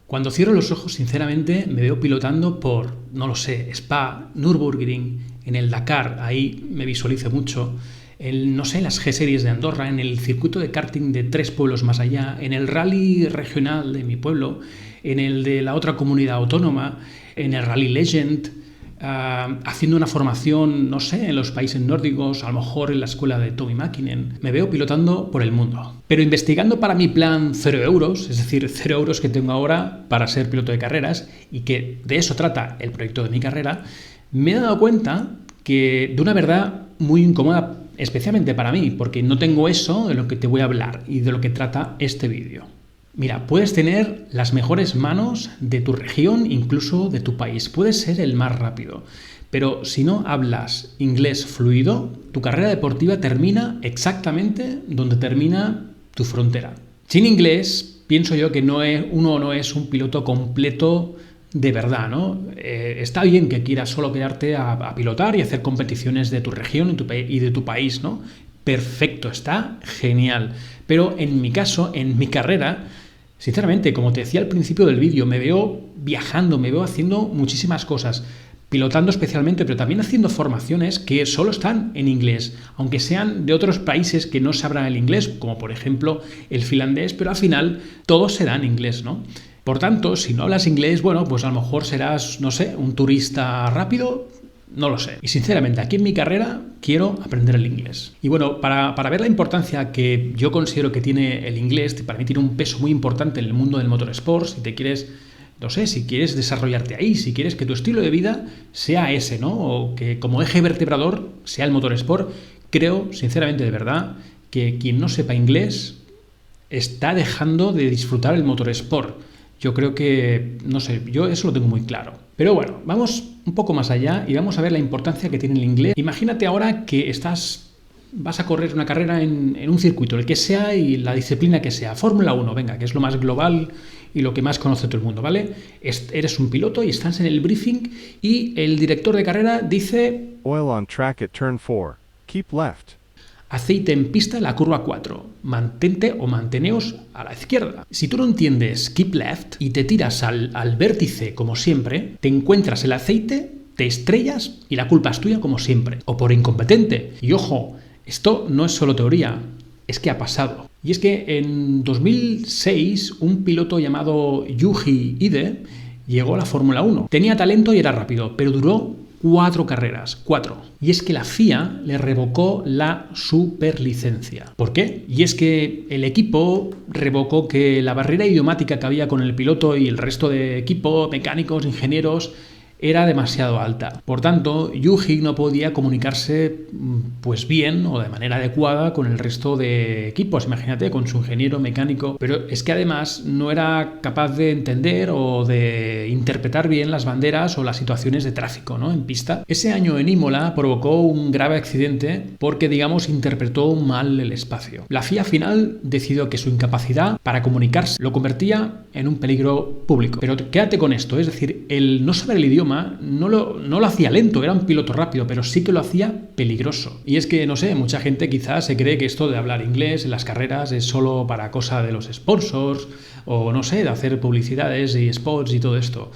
Cuando cierro los ojos, sinceramente, me veo pilotando por, no lo sé, Spa, Nürburgring, en el Dakar, ahí me visualizo mucho, no sé, las G-Series de Andorra, en el circuito de karting de 3 pueblos más allá, en el rally regional de mi pueblo, en el de la otra comunidad autónoma, en el Rally Legend, haciendo una formación, no sé, en los países nórdicos, a lo mejor en la escuela de Tommy Mäkinen. Me veo pilotando por el mundo. Pero investigando para mi plan 0 euros, es decir, 0 euros que tengo ahora para ser piloto de carreras, y que de eso trata el proyecto de mi carrera, me he dado cuenta que de una verdad muy incómoda, especialmente para mí, porque no tengo eso de lo que te voy a hablar y de lo que trata este vídeo. Mira, puedes tener las mejores manos de tu región, incluso de tu país. Puedes ser el más rápido. Pero si no hablas inglés fluido, tu carrera deportiva termina exactamente donde termina tu frontera. Sin inglés, pienso yo que uno no es un piloto completo de verdad, ¿no? Está bien que quieras solo quedarte a pilotar y hacer competiciones de tu región y de tu país, ¿no? Perfecto, está genial. Pero en mi caso, en mi carrera, sinceramente, como te decía al principio del vídeo, me veo viajando, me veo haciendo muchísimas cosas, pilotando especialmente, pero también haciendo formaciones que solo están en inglés, aunque sean de otros países que no sabrán el inglés, como por ejemplo el finlandés, pero al final todo se da en inglés, ¿no? Por tanto, si no hablas inglés, bueno, pues a lo mejor serás, no sé, un turista rápido, no lo sé. Y sinceramente, aquí en mi carrera quiero aprender el inglés. Y bueno, para ver la importancia que yo considero que tiene el inglés, para mí tiene un peso muy importante en el mundo del motorsport, si te quieres, no sé, si quieres desarrollarte ahí, si quieres que tu estilo de vida sea ese, ¿no? O que como eje vertebrador sea el motorsport, creo, sinceramente, de verdad, que quien no sepa inglés está dejando de disfrutar el motorsport. Yo creo que, no sé, yo eso lo tengo muy claro. Pero bueno, vamos un poco más allá y vamos a ver la importancia que tiene el inglés. Imagínate ahora que vas a correr una carrera en un circuito, el que sea y la disciplina que sea. Fórmula 1, venga, que es lo más global y lo que más conoce todo el mundo, ¿vale? Eres un piloto y estás en el briefing y el director de carrera dice: Oil on track at turn 4. Keep left. Aceite en pista en la curva 4. Mantente o manteneos a la izquierda. Si tú no entiendes keep left y te tiras al vértice como siempre, te encuentras el aceite, te estrellas y la culpa es tuya como siempre. O por incompetente. Y ojo, esto no es solo teoría, es que ha pasado. Y es que en 2006 un piloto llamado Yuji Ide llegó a la Fórmula 1. Tenía talento y era rápido, pero duró 4 carreras, 4. Y es que la FIA le revocó la superlicencia. ¿Por qué? Y es que el equipo revocó que la barrera idiomática que había con el piloto y el resto de equipo, mecánicos, ingenieros, era demasiado alta. Por tanto, Yuji no podía comunicarse pues bien o de manera adecuada con el resto de equipos, imagínate, con su ingeniero mecánico, pero es que además no era capaz de entender o de interpretar bien las banderas o las situaciones de tráfico, ¿no?, en pista. Ese año en Imola provocó un grave accidente porque, digamos, interpretó mal el espacio. La FIA final decidió que su incapacidad para comunicarse lo convertía en un peligro público. Pero quédate con esto, es decir, el no saber el idioma no lo hacía lento, era un piloto rápido, pero sí que lo hacía peligroso. Y es que, no sé, mucha gente quizás se cree que esto de hablar inglés en las carreras es solo para cosa de los sponsors o, no sé, de hacer publicidades y spots y todo esto.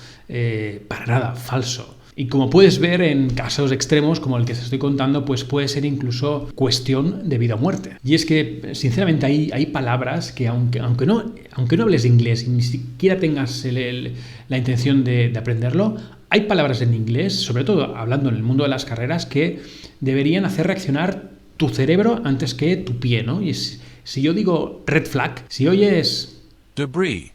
Para nada, falso. Y como puedes ver, en casos extremos como el que te estoy contando, pues puede ser incluso cuestión de vida o muerte. Y es que, sinceramente, hay palabras que aunque no hables inglés y ni siquiera tengas la intención de aprenderlo, hay palabras en inglés, sobre todo hablando en el mundo de las carreras, que deberían hacer reaccionar tu cerebro antes que tu pie, ¿no? Y si yo digo red flag, si oyes debris,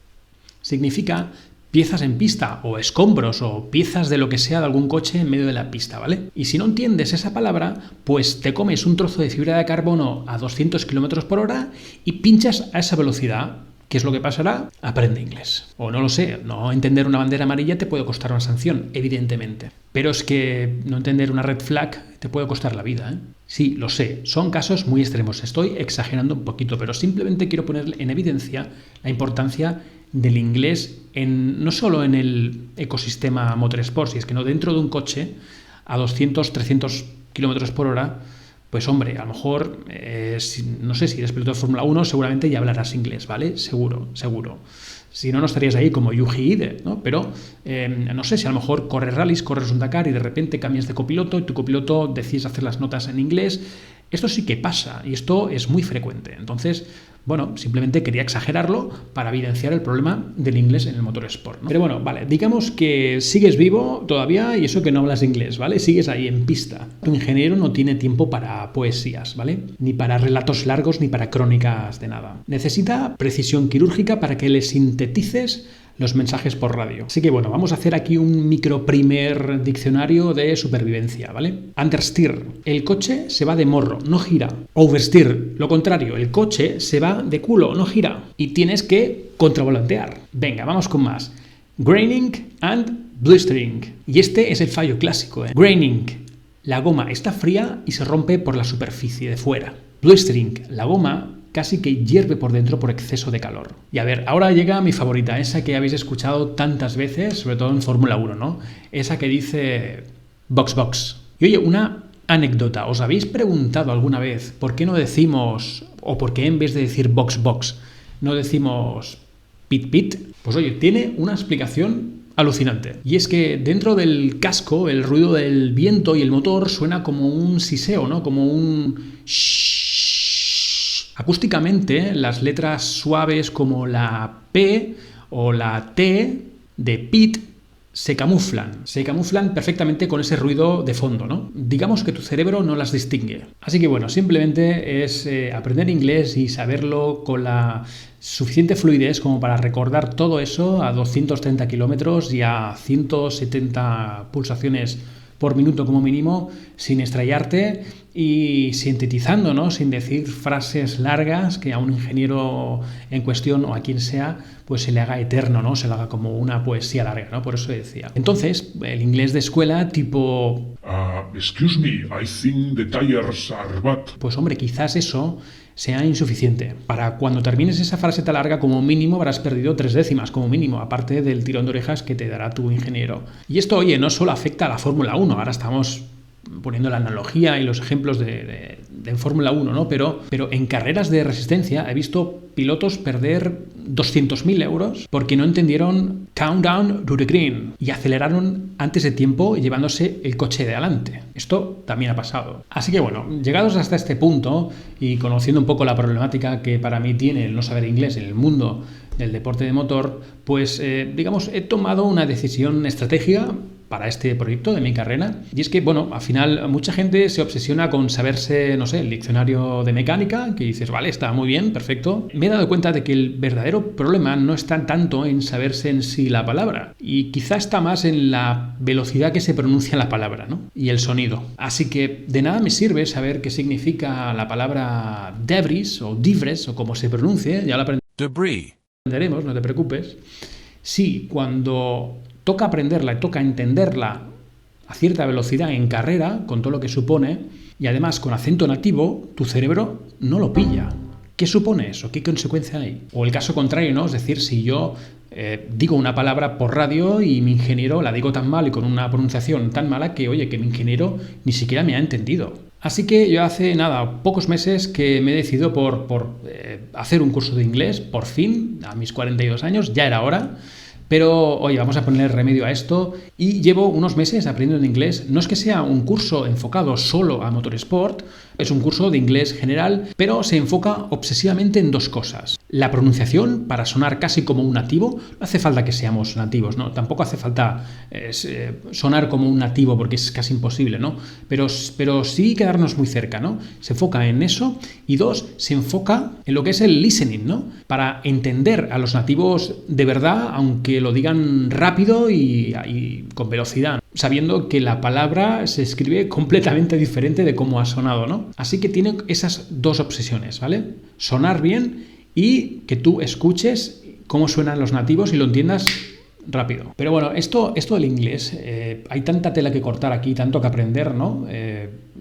significa piezas en pista o escombros o piezas de lo que sea de algún coche en medio de la pista, ¿vale? Y si no entiendes esa palabra, pues te comes un trozo de fibra de carbono a 200 km/h y pinchas a esa velocidad. ¿Qué es lo que pasará? Aprende inglés. O no lo sé, no entender una bandera amarilla te puede costar una sanción, evidentemente. Pero es que no entender una red flag te puede costar la vida, ¿eh? Sí, lo sé, son casos muy extremos. Estoy exagerando un poquito, pero simplemente quiero poner en evidencia la importancia del inglés no solo en el ecosistema motorsport, si es que no dentro de un coche a 200, 300 km/h, pues hombre, a lo mejor, no sé, si eres piloto de Fórmula 1, seguramente ya hablarás inglés, ¿vale? Seguro, seguro. Si no, no estarías ahí como Yuji Ide, ¿no? Pero no sé si a lo mejor corres rallies, corres un Dakar y de repente cambias de copiloto y tu copiloto decides hacer las notas en inglés. Esto sí que pasa y esto es muy frecuente. Entonces, bueno, simplemente quería exagerarlo para evidenciar el problema del inglés en el motorsport, ¿no? Pero bueno, vale, digamos que sigues vivo todavía y eso que no hablas inglés, ¿vale? Sigues ahí en pista. Tu ingeniero no tiene tiempo para poesías, ¿vale? Ni para relatos largos ni para crónicas de nada. Necesita precisión quirúrgica para que le sintetices los mensajes por radio. Así que bueno, vamos a hacer aquí un micro primer diccionario de supervivencia, ¿vale? Understeer, el coche se va de morro, no gira. Oversteer, lo contrario, el coche se va de culo, no gira. Y tienes que contravolantear. Venga, vamos con más. Graining and blistering. Y este es el fallo clásico, ¿eh? Graining, la goma está fría y se rompe por la superficie de fuera. Blistering, la goma casi que hierve por dentro por exceso de calor. Y a ver, ahora llega mi favorita, esa que habéis escuchado tantas veces, sobre todo en Fórmula 1, ¿no? Esa que dice box box. Y oye, una anécdota, ¿os habéis preguntado alguna vez por qué no decimos, o por qué en vez de decir box box, no decimos pit pit? Pues oye, tiene una explicación alucinante. Y es que dentro del casco, el ruido del viento y el motor suena como un siseo, ¿no? Como un shhh. Acústicamente, las letras suaves como la P o la T de pit se camuflan perfectamente con ese ruido de fondo, ¿no? Digamos que tu cerebro no las distingue. Así que bueno, simplemente es aprender inglés y saberlo con la suficiente fluidez como para recordar todo eso a 230 kilómetros y a 170 pulsaciones por minuto como mínimo, sin estrellarte y sintetizando, ¿no? Sin decir frases largas que a un ingeniero en cuestión o a quien sea, pues se le haga eterno, ¿no? Se le haga como una poesía larga, ¿no? Por eso decía. Entonces, el inglés de escuela tipo... excuse me, I think the tires are bad. Pues hombre, quizás eso sea insuficiente. Para cuando termines esa frase tan larga, como mínimo habrás perdido 3 décimas, como mínimo, aparte del tirón de orejas que te dará tu ingeniero. Y esto, oye, no solo afecta a la Fórmula 1, ahora estamos poniendo la analogía y los ejemplos de Fórmula 1, ¿no? Pero en carreras de resistencia he visto pilotos perder 200.000 euros porque no entendieron countdown to the green y aceleraron antes de tiempo llevándose el coche de adelante. Esto también ha pasado. Así que bueno, llegados hasta este punto y conociendo un poco la problemática que para mí tiene el no saber inglés en el mundo del deporte de motor, pues digamos, he tomado una decisión estratégica para este proyecto de mi carrera. Y es que, bueno, al final mucha gente se obsesiona con saberse, no sé, el diccionario de mecánica, que dices, vale, está muy bien, perfecto. Me he dado cuenta de que el verdadero problema no está tanto en saberse en sí la palabra, y quizá está más en la velocidad que se pronuncia la palabra, ¿no? Y el sonido. Así que de nada me sirve saber qué significa la palabra debris o divres, o como se pronuncie, ya lo aprenderemos, no te preocupes. Sí, cuando toca aprenderla y toca entenderla a cierta velocidad en carrera, con todo lo que supone, y además con acento nativo, tu cerebro no lo pilla. ¿Qué supone eso? ¿Qué consecuencia hay? O el caso contrario, ¿no? Es decir, si yo digo una palabra por radio y mi ingeniero la digo tan mal y con una pronunciación tan mala que, oye, que mi ingeniero ni siquiera me ha entendido. Así que yo hace nada, pocos meses que me he decidido por hacer un curso de inglés, por fin, a mis 42 años, ya era hora. Pero, oye, vamos a poner remedio a esto y llevo unos meses aprendiendo inglés. No es que sea un curso enfocado solo a motorsport, es un curso de inglés general, pero se enfoca obsesivamente en 2 cosas. La pronunciación, para sonar casi como un nativo. No hace falta que seamos nativos, ¿no? Tampoco hace falta sonar como un nativo porque es casi imposible, ¿no? Pero sí quedarnos muy cerca, ¿no? Se enfoca en eso. Y 2, se enfoca en lo que es el listening, ¿no? Para entender a los nativos de verdad, aunque lo digan rápido y con velocidad, sabiendo que la palabra se escribe completamente diferente de cómo ha sonado, ¿no? Así que tiene esas 2 obsesiones, ¿vale? Sonar bien y que tú escuches cómo suenan los nativos y lo entiendas rápido. Pero bueno, esto del inglés, hay tanta tela que cortar aquí, tanto que aprender, ¿no?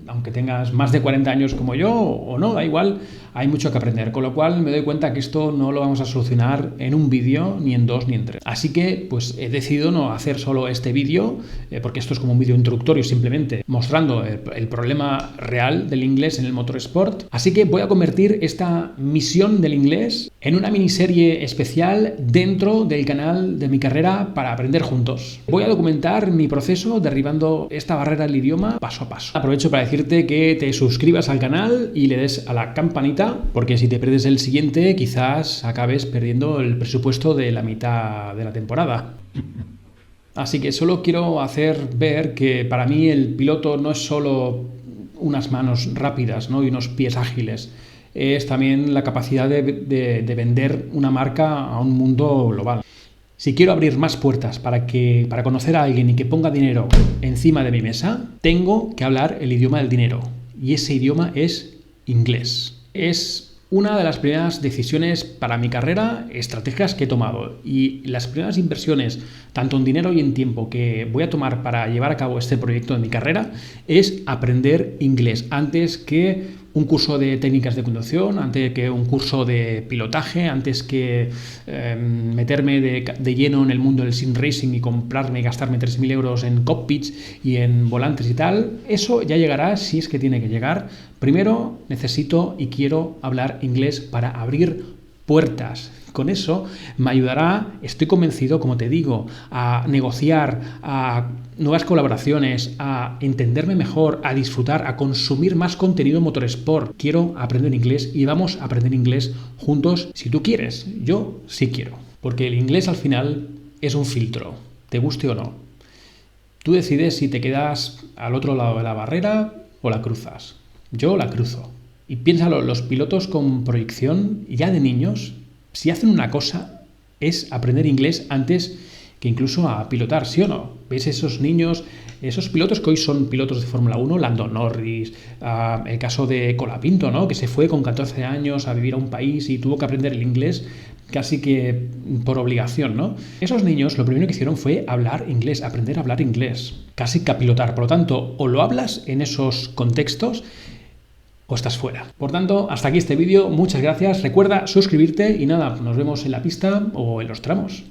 Aunque tengas más de 40 años como yo o no, da igual, hay mucho que aprender, con lo cual me doy cuenta que esto no lo vamos a solucionar en un vídeo, ni en 2, ni en 3. Así que pues he decidido no hacer solo este vídeo, porque esto es como un vídeo introductorio simplemente, mostrando el problema real del inglés en el motorsport. Así que voy a convertir esta misión del inglés en una miniserie especial dentro del canal de Mi Carrera para Aprender Juntos. Voy a documentar mi proceso derribando esta barrera del idioma paso a paso. Aprovecho para decirte que te suscribas al canal y le des a la campanita, porque si te pierdes el siguiente quizás acabes perdiendo el presupuesto de la mitad de la temporada. Así que solo quiero hacer ver que para mí el piloto no es solo unas manos rápidas, ¿no? Y unos pies ágiles. Es también la capacidad de vender una marca a un mundo global. Si quiero abrir más puertas para conocer a alguien y que ponga dinero encima de mi mesa, tengo que hablar el idioma del dinero. Y ese idioma es inglés. Es una de las primeras decisiones para mi carrera, estrategias que he tomado. Y las primeras inversiones, tanto en dinero y en tiempo, que voy a tomar para llevar a cabo este proyecto de mi carrera, es aprender inglés antes que un curso de técnicas de conducción, antes que un curso de pilotaje, antes que meterme de lleno en el mundo del sim racing y gastarme 3.000 euros en cockpits y en volantes y tal. Eso ya llegará si es que tiene que llegar. Primero necesito y quiero hablar inglés para abrir puertas. Con eso me ayudará, estoy convencido, como te digo, a negociar, a nuevas colaboraciones, a entenderme mejor, a disfrutar, a consumir más contenido en Motorsport. Quiero aprender inglés y vamos a aprender inglés juntos si tú quieres. Yo sí quiero. Porque el inglés al final es un filtro, te guste o no. Tú decides si te quedas al otro lado de la barrera o la cruzas. Yo la cruzo. Y piénsalo, los pilotos con proyección ya de niños, si hacen una cosa, es aprender inglés antes que incluso a pilotar, ¿sí o no? ¿Ves esos niños, esos pilotos que hoy son pilotos de Fórmula 1, Lando Norris, el caso de Colapinto, ¿no? Que se fue con 14 años a vivir a un país y tuvo que aprender el inglés casi que por obligación, ¿no? Esos niños lo primero que hicieron fue hablar inglés, aprender a hablar inglés, casi que a pilotar. Por lo tanto, o lo hablas en esos contextos o estás fuera. Por tanto, hasta aquí este vídeo. Muchas gracias. Recuerda suscribirte y nada, nos vemos en la pista o en los tramos.